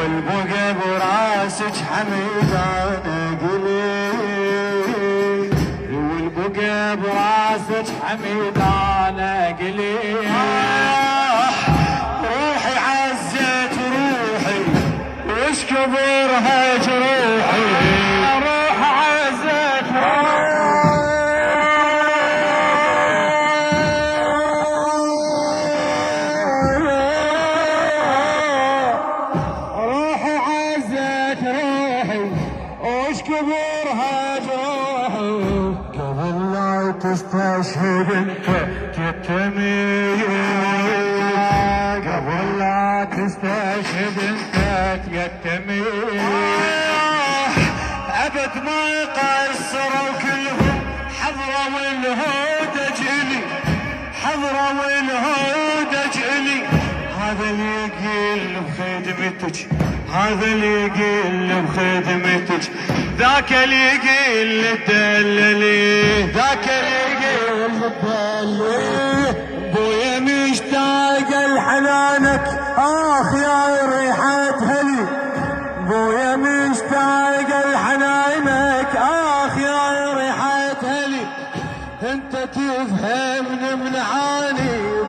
والبقى براسك حميدانة قلي، والبقى براسك حميدانة قلي. روحي عزت روحي وش كبرها جروحي، روح عزت روحي كبرها جروحي. قبل لا تستشهد انت تتمي، قبل لا تستشهد انت تتمي. ابد ما قصروا كلهم حضروا الهودج الي، حضروا الهودج الي. هذا اللي يقل بخدمتك، هذا اللي يقل بخدمتك، ذاك اللي يقل دللي، ذاك اللي يقل دللي. بويا مشتاق لحنانك اخ يا ريحة هلي، بويا مشتاق لحنانك اخ يا ريحة هلي. انت تفهمني من عاني